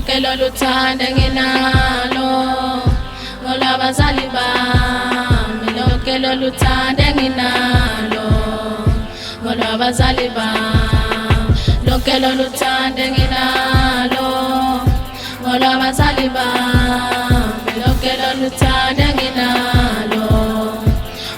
lonke lolu thando enginalo ngolwabazali bami, lonke lolu thando enginalo ngolwabazali bami, lonke lolu thando enginalo ngolwabazali bami, lonke lolu thando enginalo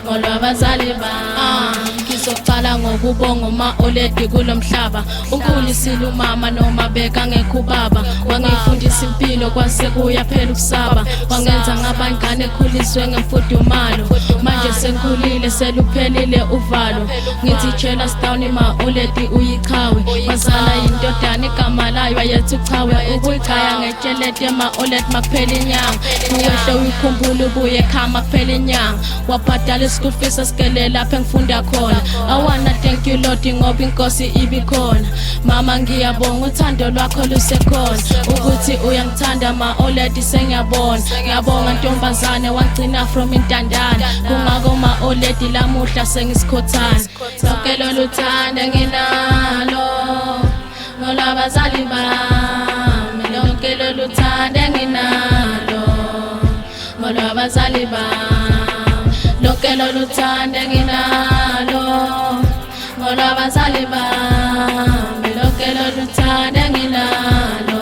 ngolwabazali bami. Ngizoqala ngokubonga uma-oledi kulo mhlaba, unkulisile umama noma bekangekho ubaba, wangifundisa impilo kwase kuya phela ukusaba, wangenza ngabangane ekhuliswe ngemfudumalo, manje sengikhulile seluphelile uvalo, ngithi jealous down ima-oledi uyichawe, wazala yindodana igama layo ayethi uchawe, ukuyichaya ngetshelede ema-oledi makuphela inyanga, uyehle uyikhumbule ubuye ekhaya makuphela inyanga, wabhadala school fees asikele lapha engifunda khona. I wanna thank you Lord ngoba inkosi ibikhona. Mama ngiyabonga uthando lwakho lusekhona, ukuthi uyangithanda ma-oledi sengiyabona. Ngiyabonga ntombazane wangcina from intandane, kungako ma-oledi lamuhla sengisikhothana. Lonke lolu thando enginalo ngolwabazali bami, lonke lolu thando enginalo ngolwabazali bami, lonke lolu thando enginalo ngolwabazali bami, lonke lolu thando enginalo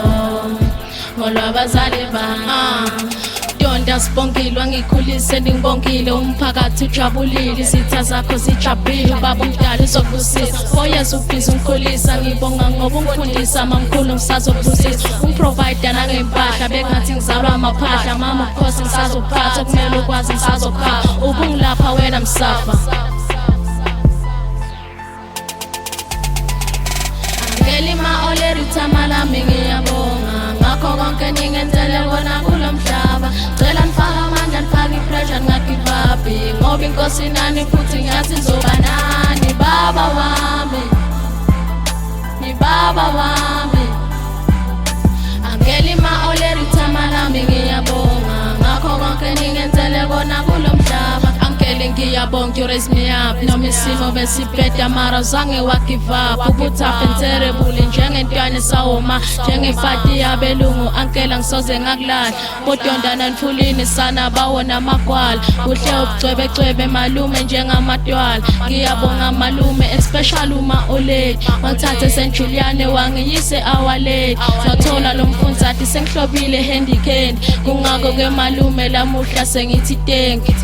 ngolwabazali bami. Donda sibongile wangikhulise ningibongile, umphakathi ujabulile, izitha zakho zijabulile, baba umdala uzokubusisa, 4 years ubhizi ungikhulisa, ngibonga ngoba ungifundisa mamkhulu ngisazokubusisa, umprovider nangempahla bengathi ngizalwa amaphahla, mama ukhosi ngisazokuphatha, kumele ukwazi ngisazokuphatha, ubungilapha wena msafa. Angeli ma-oledi ithama lami ngiyabonga, ngakho konke ningenzele kona kulo mhlaba, cela nifake amandla nifake ipressure nginga-give up, ngoba inkosi nani futhi ngiyathi ngizoba nani, baba wami, ni baba wami. Angeli ma-oledi ithama lami ngiyabonga, ngakho konke ningenzele kona kulo mhlaba, ngiyabonga you raise me up, noma isimo besibheda mara zange wa-give up, ubuthafe terrible njengentwana esawoma, njengefati yabelungu ankela ngisoze ngakulala, bodondana nifulini sana bawona amagwala, kuhle ubucwebecwebe malume njengamadwala. Ngiyabonga malume especially uma-oledi, wangithatha eSt.Julian wangiyise awaledi, ngathola lo mfunzathi sengihlobile handy candy, kungako ke malume lamuhla sengithi thank you.